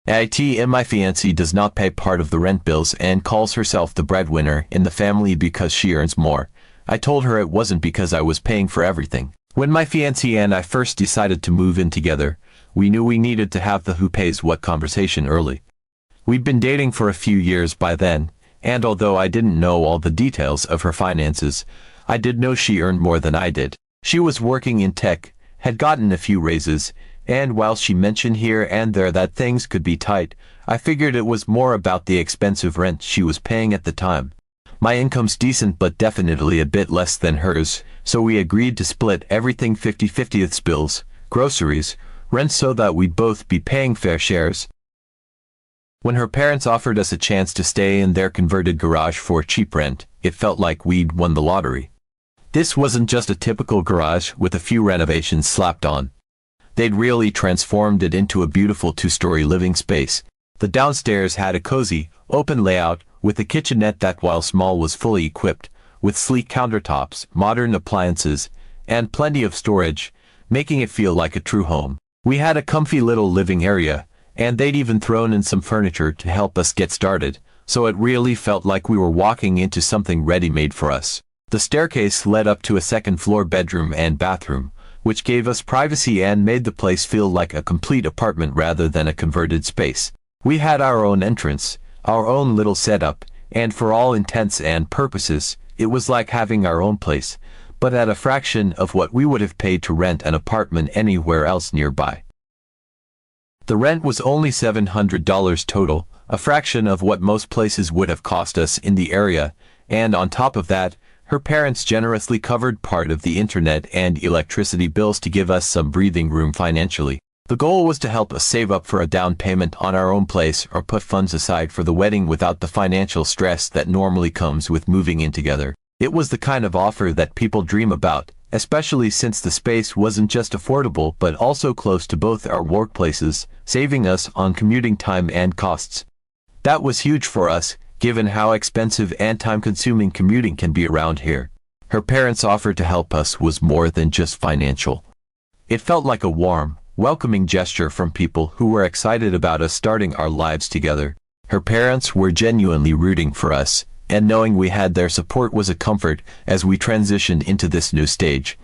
AITA and my fiancée does not pay part of the rent bills and calls herself the breadwinner in the family because she earns more. I told her it wasn't because I was paying for everything. When my fiancée and I first decided to move in together, we knew we needed to have the who pays what conversation early. We'd been dating for a few years by then, and although I didn't know all the details of her finances, I did know she earned more than I did. She was working in tech, had gotten a few raises, and while she mentioned here and there that things could be tight, I figured it was more about the expensive rent she was paying at the time. My income's decent but definitely a bit less than hers, so we agreed to split everything 50-50. It's bills, groceries, rent so that we'd both be paying fair shares. When her parents offered us a chance to stay in their converted garage for cheap rent, it felt like we'd won the lottery. This wasn't just a typical garage with a few renovations slapped on. They'd really transformed it into a beautiful two-story living space. The downstairs had a cozy, open layout, with a kitchenette that, while small, was fully equipped, with sleek countertops, modern appliances, and plenty of storage, making it feel like a true home. We had a comfy little living area, and they'd even thrown in some furniture to help us get started, so it really felt like we were walking into something ready-made for us. The staircase led up to a second-floor bedroom and bathroom, which gave us privacy and made the place feel like a complete apartment rather than a converted space. We had our own entrance, our own little setup, and for all intents and purposes, it was like having our own place, but at a fraction of what we would have paid to rent an apartment anywhere else nearby. The rent was only $700 total, a fraction of what most places would have cost us in the area, and on top of that, her parents generously covered part of the internet and electricity bills to give us some breathing room financially. The goal was to help us save up for a down payment on our own place or put funds aside for the wedding without the financial stress that normally comes with moving in together. It was the kind of offer that people dream about, especially since the space wasn't just affordable but also close to both our workplaces, saving us on commuting time and costs. That was huge for us, given how expensive and time-consuming commuting can be around here. Her parents' offer to help us was more than just financial. It felt like a warm, welcoming gesture from people who were excited about us starting our lives together. Her parents were genuinely rooting for us, and knowing we had their support was a comfort as we transitioned into this new stage.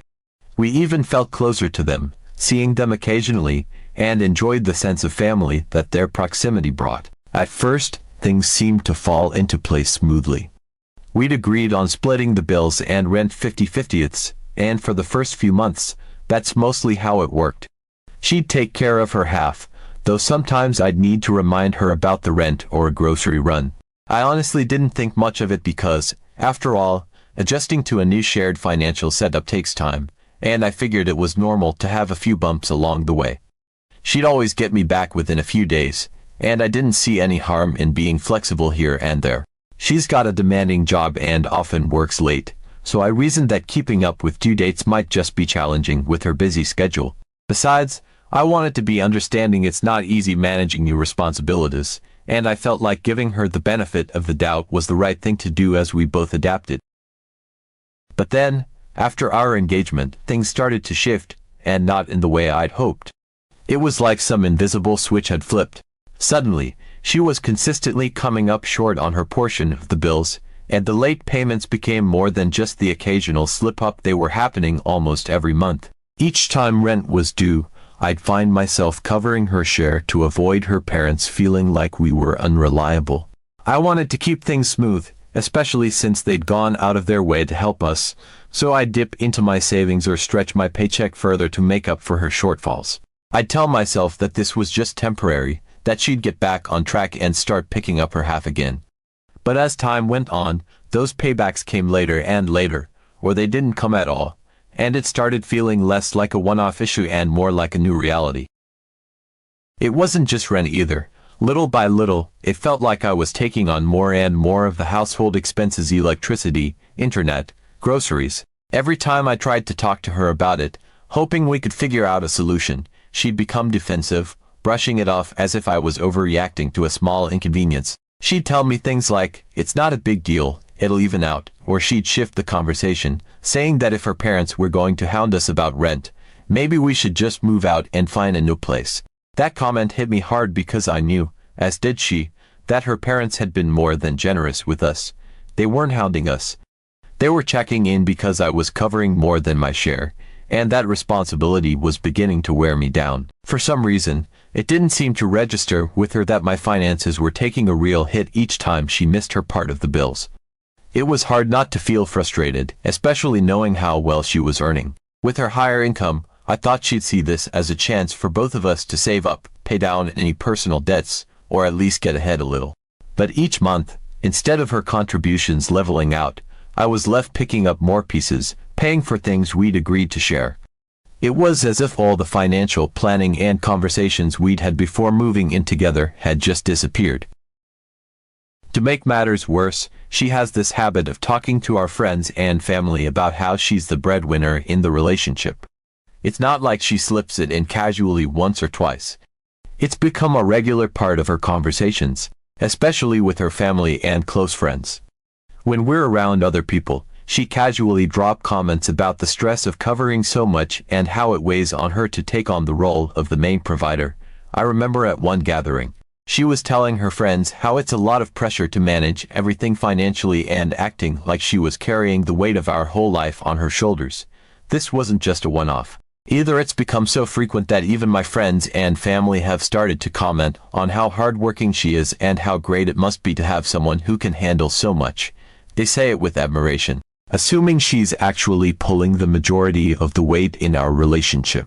We even felt closer to them, seeing them occasionally, and enjoyed the sense of family that their proximity brought. At first, things seemed to fall into place smoothly. We'd agreed on splitting the bills and rent 50-50ths, and for the first few months, that's mostly how it worked. She'd take care of her half, though sometimes I'd need to remind her about the rent or a grocery run. I honestly didn't think much of it because, after all, adjusting to a new shared financial setup takes time, and I figured it was normal to have a few bumps along the way. She'd always get me back within a few days, and I didn't see any harm in being flexible here and there. She's got a demanding job and often works late, so I reasoned that keeping up with due dates might just be challenging with her busy schedule. Besides, I wanted to be understanding it's not easy managing new responsibilities, and I felt like giving her the benefit of the doubt was the right thing to do as we both adapted. But then, after our engagement, things started to shift, and not in the way I'd hoped. It was like some invisible switch had flipped. Suddenly, she was consistently coming up short on her portion of the bills, and the late payments became more than just the occasional slip-up. They were happening almost every month. Each time rent was due, I'd find myself covering her share to avoid her parents feeling like we were unreliable. I wanted to keep things smooth, especially since they'd gone out of their way to help us, so I'd dip into my savings or stretch my paycheck further to make up for her shortfalls. I'd tell myself that this was just temporary, that she'd get back on track and start picking up her half again. But as time went on, those paybacks came later and later, or they didn't come at all, and it started feeling less like a one-off issue and more like a new reality. It wasn't just rent either. Little by little, it felt like I was taking on more and more of the household expenses: electricity, internet, groceries. Every time I tried to talk to her about it, hoping we could figure out a solution, she'd become defensive, brushing it off as if I was overreacting to a small inconvenience. She'd tell me things like, "It's not a big deal, it'll even out," or she'd shift the conversation, saying that if her parents were going to hound us about rent, maybe we should just move out and find a new place. That comment hit me hard because I knew, as did she, that her parents had been more than generous with us. They weren't hounding us. They were checking in because I was covering more than my share, and that responsibility was beginning to wear me down. For some reason, it didn't seem to register with her that my finances were taking a real hit each time she missed her part of the bills. It was hard not to feel frustrated, especially knowing how well she was earning. With her higher income, I thought she'd see this as a chance for both of us to save up, pay down any personal debts, or at least get ahead a little. But each month, instead of her contributions leveling out, I was left picking up more pieces, paying for things we'd agreed to share. It was as if all the financial planning and conversations we'd had before moving in together had just disappeared. To make matters worse, she has this habit of talking to our friends and family about how she's the breadwinner in the relationship. It's not like she slips it in casually once or twice. It's become a regular part of her conversations, especially with her family and close friends. When we're around other people, she casually drops comments about the stress of covering so much and how it weighs on her to take on the role of the main provider. I remember at one gathering, she was telling her friends how it's a lot of pressure to manage everything financially and acting like she was carrying the weight of our whole life on her shoulders. This wasn't just a one-off. Either it's become so frequent that even my friends and family have started to comment on how hardworking she is and how great it must be to have someone who can handle so much. They say it with admiration, assuming she's actually pulling the majority of the weight in our relationship.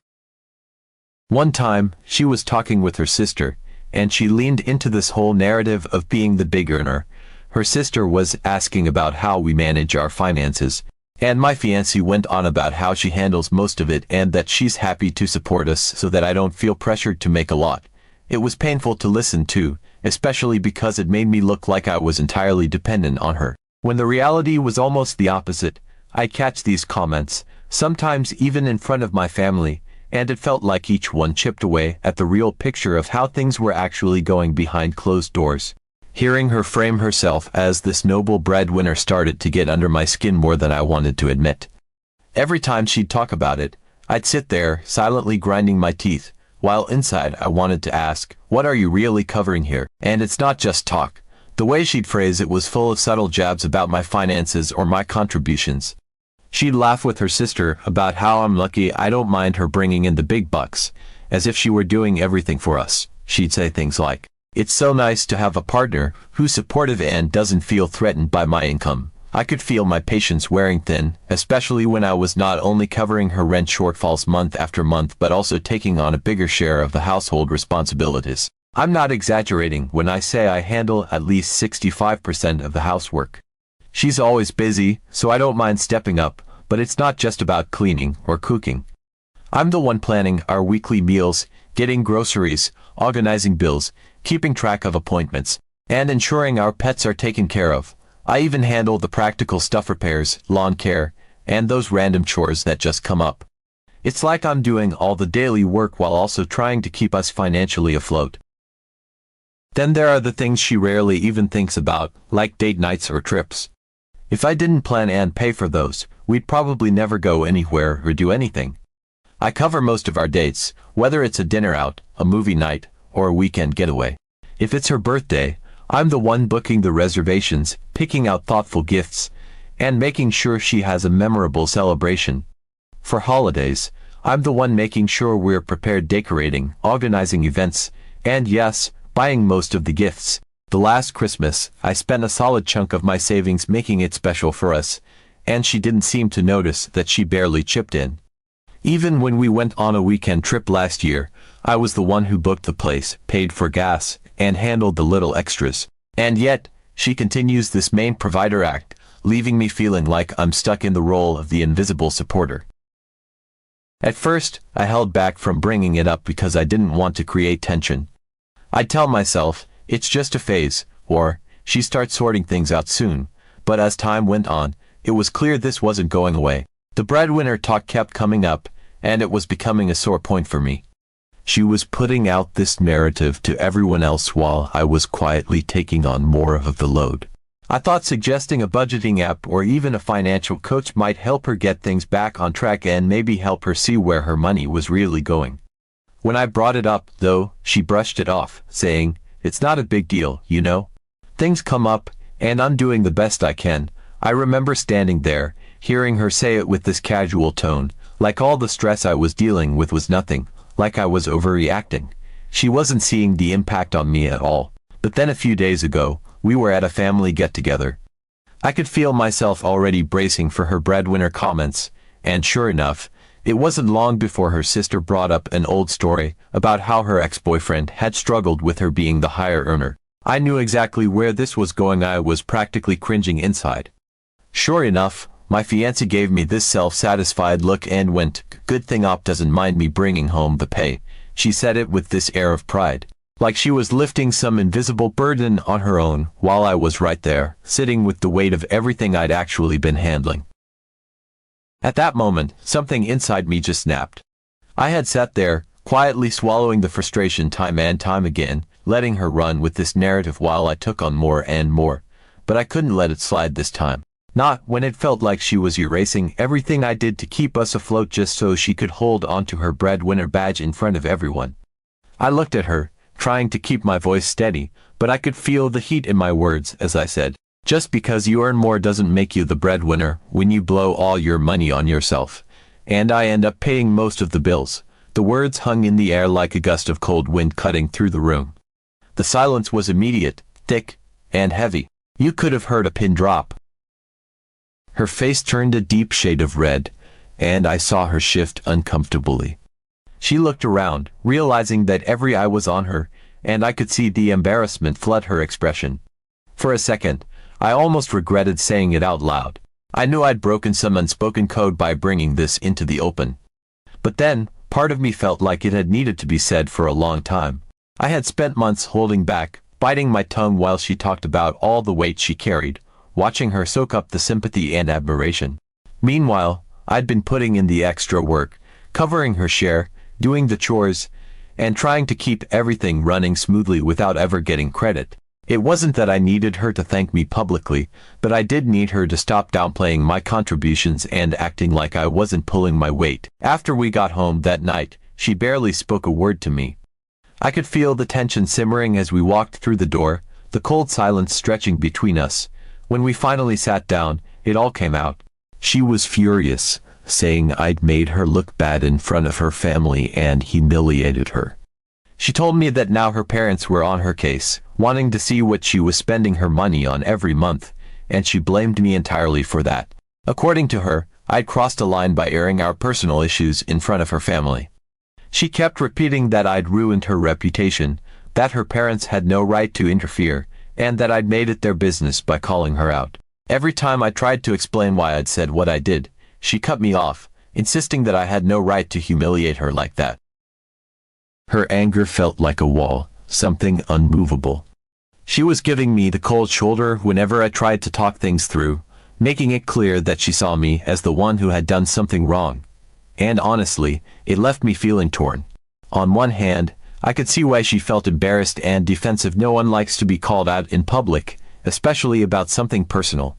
One time, she was talking with her sister, and she leaned into this whole narrative of being the big earner. Her sister was asking about how we manage our finances, and my fiancée went on about how she handles most of it and that she's happy to support us so that I don't feel pressured to make a lot. It was painful to listen to, especially because it made me look like I was entirely dependent on her. When the reality was almost the opposite, I'd catch these comments, sometimes even in front of my family, and it felt like each one chipped away at the real picture of how things were actually going behind closed doors. Hearing her frame herself as this noble breadwinner started to get under my skin more than I wanted to admit. Every time she'd talk about it, I'd sit there, silently grinding my teeth, while inside I wanted to ask, what are you really covering here? And it's not just talk. The way she'd phrase it was full of subtle jabs about my finances or my contributions. She'd laugh with her sister about how I'm lucky I don't mind her bringing in the big bucks, as if she were doing everything for us. She'd say things like, "It's so nice to have a partner who's supportive and doesn't feel threatened by my income." I could feel my patience wearing thin, especially when I was not only covering her rent shortfalls month after month but also taking on a bigger share of the household responsibilities. I'm not exaggerating when I say I handle at least 65% of the housework. She's always busy, so I don't mind stepping up, but it's not just about cleaning or cooking. I'm the one planning our weekly meals, getting groceries, organizing bills, keeping track of appointments, and ensuring our pets are taken care of. I even handle the practical stuff, repairs, lawn care, and those random chores that just come up. It's like I'm doing all the daily work while also trying to keep us financially afloat. Then there are the things she rarely even thinks about, like date nights or trips. If I didn't plan and pay for those, we'd probably never go anywhere or do anything. I cover most of our dates, whether it's a dinner out, a movie night, or a weekend getaway. If it's her birthday, I'm the one booking the reservations, picking out thoughtful gifts, and making sure she has a memorable celebration. For holidays, I'm the one making sure we're prepared, decorating, organizing events, and yes, buying most of the gifts. The last Christmas, I spent a solid chunk of my savings making it special for us, and she didn't seem to notice that she barely chipped in. Even when we went on a weekend trip last year, I was the one who booked the place, paid for gas, and handled the little extras. And yet, she continues this main provider act, leaving me feeling like I'm stuck in the role of the invisible supporter. At first, I held back from bringing it up because I didn't want to create tension. I'd tell myself, it's just a phase, or, she starts sorting things out soon. But as time went on, it was clear this wasn't going away. The breadwinner talk kept coming up, and it was becoming a sore point for me. She was putting out this narrative to everyone else while I was quietly taking on more of the load. I thought suggesting a budgeting app or even a financial coach might help her get things back on track and maybe help her see where her money was really going. When I brought it up, though, she brushed it off, saying, "It's not a big deal, you know. Things come up, and I'm doing the best I can." I remember standing there, hearing her say it with this casual tone, like all the stress I was dealing with was nothing, like I was overreacting. She wasn't seeing the impact on me at all. But then a few days ago, we were at a family get-together. I could feel myself already bracing for her breadwinner comments, and sure enough, it wasn't long before her sister brought up an old story about how her ex-boyfriend had struggled with her being the higher earner. I knew exactly where this was going. I was practically cringing inside. Sure enough, my fiancé gave me this self-satisfied look and went, "Good thing Op doesn't mind me bringing home the pay." She said it with this air of pride, like she was lifting some invisible burden on her own, while I was right there, sitting with the weight of everything I'd actually been handling. At that moment, something inside me just snapped. I had sat there, quietly swallowing the frustration time and time again, letting her run with this narrative while I took on more and more. But I couldn't let it slide this time. Not when it felt like she was erasing everything I did to keep us afloat just so she could hold onto her breadwinner badge in front of everyone. I looked at her, trying to keep my voice steady, but I could feel the heat in my words as I said, "Just because you earn more doesn't make you the breadwinner when you blow all your money on yourself. And I end up paying most of the bills." The words hung in the air like a gust of cold wind cutting through the room. The silence was immediate, thick, and heavy. You could have heard a pin drop. Her face turned a deep shade of red, and I saw her shift uncomfortably. She looked around, realizing that every eye was on her, and I could see the embarrassment flood her expression. For a second, I almost regretted saying it out loud. I knew I'd broken some unspoken code by bringing this into the open. But then, part of me felt like it had needed to be said for a long time. I had spent months holding back, biting my tongue while she talked about all the weight she carried, watching her soak up the sympathy and admiration. Meanwhile, I'd been putting in the extra work, covering her share, doing the chores, and trying to keep everything running smoothly without ever getting credit. It wasn't that I needed her to thank me publicly, but I did need her to stop downplaying my contributions and acting like I wasn't pulling my weight. After we got home that night, she barely spoke a word to me. I could feel the tension simmering as we walked through the door, the cold silence stretching between us. When we finally sat down, it all came out. She was furious, saying I'd made her look bad in front of her family and humiliated her. She told me that now her parents were on her case, wanting to see what she was spending her money on every month, and she blamed me entirely for that. According to her, I'd crossed a line by airing our personal issues in front of her family. She kept repeating that I'd ruined her reputation, that her parents had no right to interfere, and that I'd made it their business by calling her out. Every time I tried to explain why I'd said what I did, she cut me off, insisting that I had no right to humiliate her like that. Her anger felt like a wall, something unmovable. She was giving me the cold shoulder whenever I tried to talk things through, making it clear that she saw me as the one who had done something wrong. And honestly, it left me feeling torn. On one hand, I could see why she felt embarrassed and defensive. No one likes to be called out in public, especially about something personal.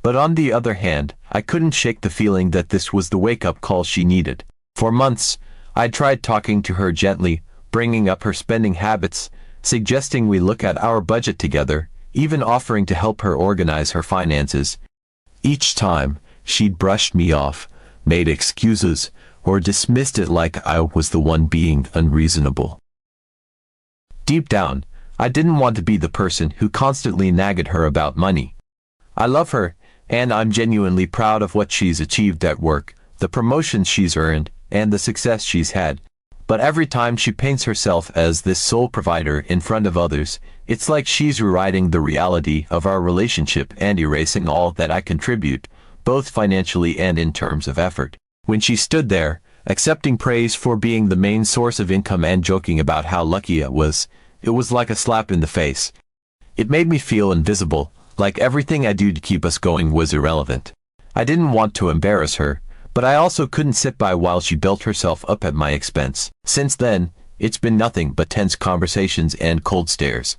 But on the other hand, I couldn't shake the feeling that this was the wake-up call she needed. For months, I'd tried talking to her gently, bringing up her spending habits, suggesting we look at our budget together, even offering to help her organize her finances. Each time, she'd brushed me off, made excuses, or dismissed it like I was the one being unreasonable. Deep down, I didn't want to be the person who constantly nagged her about money. I love her, and I'm genuinely proud of what she's achieved at work, the promotions she's earned, and the success she's had. But every time she paints herself as this sole provider in front of others, it's like she's rewriting the reality of our relationship and erasing all that I contribute, both financially and in terms of effort. When she stood there, accepting praise for being the main source of income and joking about how lucky I was, it was like a slap in the face. It made me feel invisible, like everything I do to keep us going was irrelevant. I didn't want to embarrass her, but I also couldn't sit by while she built herself up at my expense. Since then, it's been nothing but tense conversations and cold stares.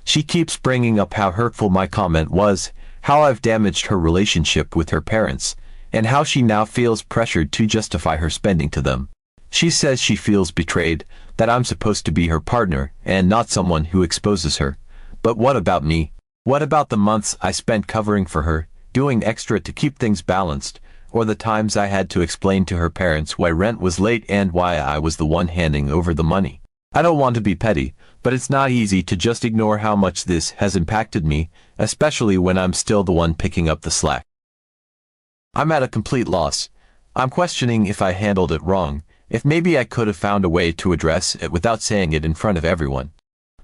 She keeps bringing up how hurtful my comment was, how I've damaged her relationship with her parents, and how she now feels pressured to justify her spending to them. She says she feels betrayed, that I'm supposed to be her partner and not someone who exposes her. But what about me? What about the months I spent covering for her, doing extra to keep things balanced, or the times I had to explain to her parents why rent was late and why I was the one handing over the money? I don't want to be petty, but it's not easy to just ignore how much this has impacted me, especially when I'm still the one picking up the slack. I'm at a complete loss. I'm questioning if I handled it wrong, if maybe I could have found a way to address it without saying it in front of everyone.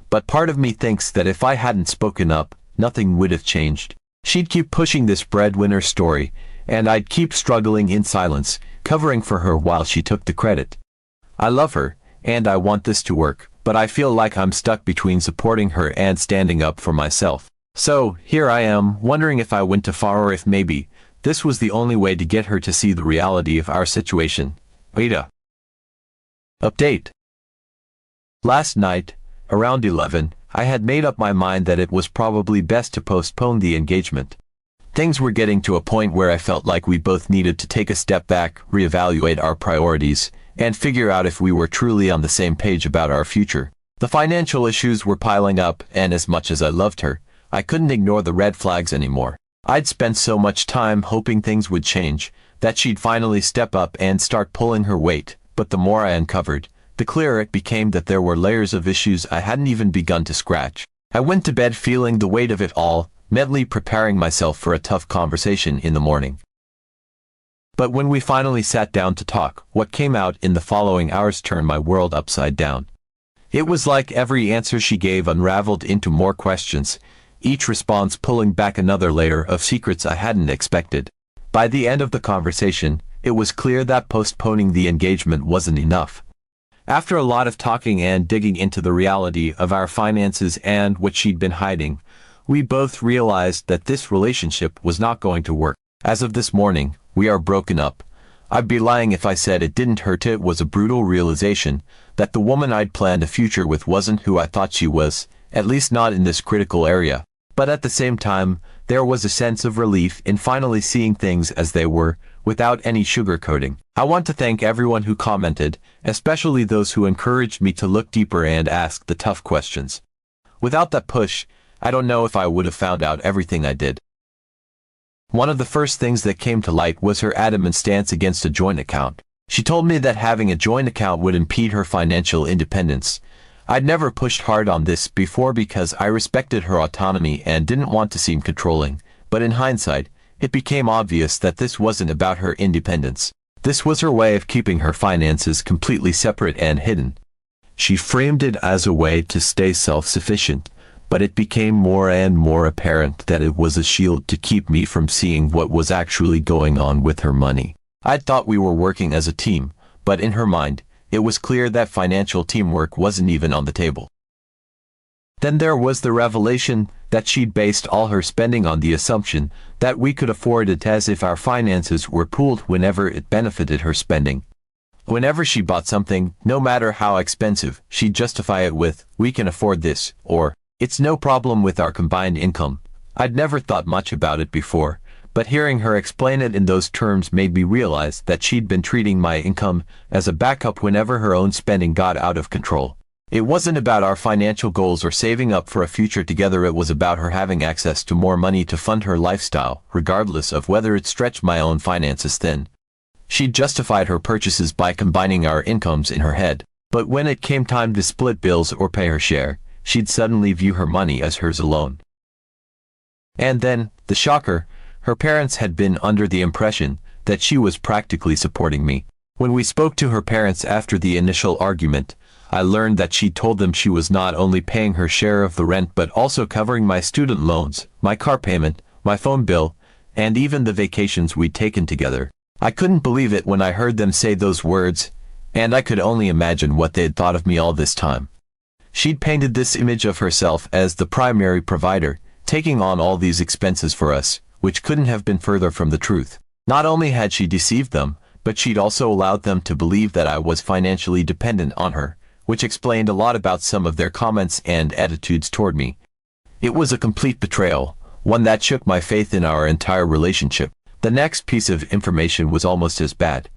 But part of me thinks that if I hadn't spoken up, nothing would have changed. She'd keep pushing this breadwinner story, and I'd keep struggling in silence, covering for her while she took the credit. I love her, and I want this to work, but I feel like I'm stuck between supporting her and standing up for myself. So, here I am, wondering if I went too far or if maybe this was the only way to get her to see the reality of our situation. AITA. Update. Last night, around 11, I had made up my mind that it was probably best to postpone the engagement. Things were getting to a point where I felt like we both needed to take a step back, reevaluate our priorities, and figure out if we were truly on the same page about our future. The financial issues were piling up, and as much as I loved her, I couldn't ignore the red flags anymore. I'd spent so much time hoping things would change, that she'd finally step up and start pulling her weight, but the more I uncovered, the clearer it became that there were layers of issues I hadn't even begun to scratch. I went to bed feeling the weight of it all, mentally preparing myself for a tough conversation in the morning. But when we finally sat down to talk, what came out in the following hours turned my world upside down. It was like every answer she gave unraveled into more questions, each response pulling back another layer of secrets I hadn't expected. By the end of the conversation, it was clear that postponing the engagement wasn't enough. After a lot of talking and digging into the reality of our finances and what she'd been hiding, we both realized that this relationship was not going to work. As of this morning, we are broken up. I'd be lying if I said it didn't hurt. It was a brutal realization that the woman I'd planned a future with wasn't who I thought she was, at least not in this critical area. But at the same time, there was a sense of relief in finally seeing things as they were, without any sugarcoating. I want to thank everyone who commented, especially those who encouraged me to look deeper and ask the tough questions. Without that push, I don't know if I would have found out everything I did. One of the first things that came to light was her adamant stance against a joint account. She told me that having a joint account would impede her financial independence. I'd never pushed hard on this before because I respected her autonomy and didn't want to seem controlling, but in hindsight, it became obvious that this wasn't about her independence. This was her way of keeping her finances completely separate and hidden. She framed it as a way to stay self-sufficient, but it became more and more apparent that it was a shield to keep me from seeing what was actually going on with her money. I'd thought we were working as a team, but in her mind, it was clear that financial teamwork wasn't even on the table. Then there was the revelation that she'd based all her spending on the assumption that we could afford it, as if our finances were pooled whenever it benefited her spending. Whenever she bought something, no matter how expensive, she'd justify it with, "We can afford this," or, "It's no problem with our combined income." I'd never thought much about it before, but hearing her explain it in those terms made me realize that she'd been treating my income as a backup whenever her own spending got out of control. It wasn't about our financial goals or saving up for a future together. It was about her having access to more money to fund her lifestyle, regardless of whether it stretched my own finances thin. She'd justified her purchases by combining our incomes in her head, but when it came time to split bills or pay her share, she'd suddenly view her money as hers alone. And then, the shocker, her parents had been under the impression that she was practically supporting me. When we spoke to her parents after the initial argument, I learned that she'd told them she was not only paying her share of the rent but also covering my student loans, my car payment, my phone bill, and even the vacations we'd taken together. I couldn't believe it when I heard them say those words, and I could only imagine what they'd thought of me all this time. She'd painted this image of herself as the primary provider, taking on all these expenses for us, which couldn't have been further from the truth. Not only had she deceived them, but she'd also allowed them to believe that I was financially dependent on her, which explained a lot about some of their comments and attitudes toward me. It was a complete betrayal, one that shook my faith in our entire relationship. The next piece of information was almost as bad.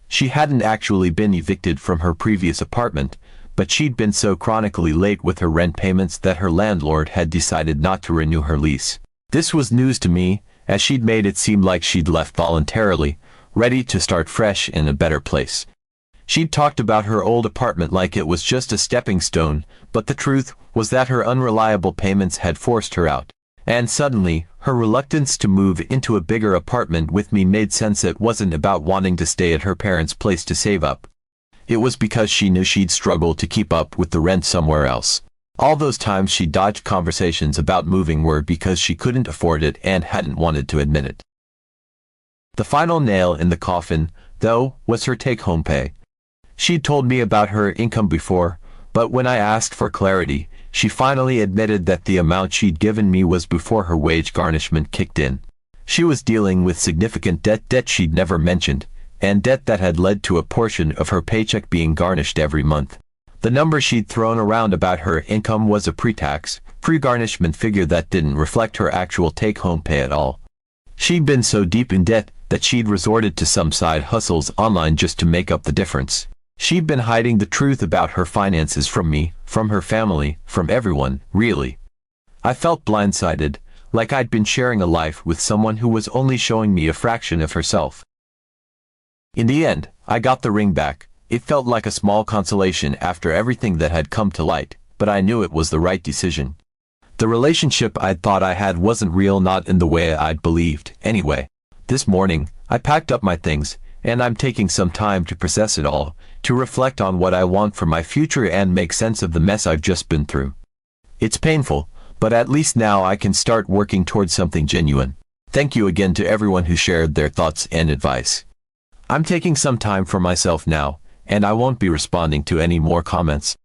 She hadn't actually been evicted from her previous apartment, but she'd been so chronically late with her rent payments that her landlord had decided not to renew her lease. This was news to me, as she'd made it seem like she'd left voluntarily, ready to start fresh in a better place. She'd talked about her old apartment like it was just a stepping stone, but the truth was that her unreliable payments had forced her out. And suddenly, her reluctance to move into a bigger apartment with me made sense. It wasn't about wanting to stay at her parents' place to save up. It was because she knew she'd struggle to keep up with the rent somewhere else. All those times she dodged conversations about moving were because she couldn't afford it and hadn't wanted to admit it. The final nail in the coffin, though, was her take-home pay. She'd told me about her income before, but when I asked for clarity, she finally admitted that the amount she'd given me was before her wage garnishment kicked in. She was dealing with significant debt she'd never mentioned, and debt that had led to a portion of her paycheck being garnished every month. The number she'd thrown around about her income was a pre-tax, pre-garnishment figure that didn't reflect her actual take-home pay at all. She'd been so deep in debt that she'd resorted to some side hustles online just to make up the difference. She'd been hiding the truth about her finances from me, from her family, from everyone, really. I felt blindsided, like I'd been sharing a life with someone who was only showing me a fraction of herself. In the end, I got the ring back. It felt like a small consolation after everything that had come to light, but I knew it was the right decision. The relationship I'd thought I had wasn't real, not in the way I'd believed, anyway. This morning, I packed up my things, and I'm taking some time to process it all, to reflect on what I want for my future and make sense of the mess I've just been through. It's painful, but at least now I can start working towards something genuine. Thank you again to everyone who shared their thoughts and advice. I'm taking some time for myself now, and I won't be responding to any more comments.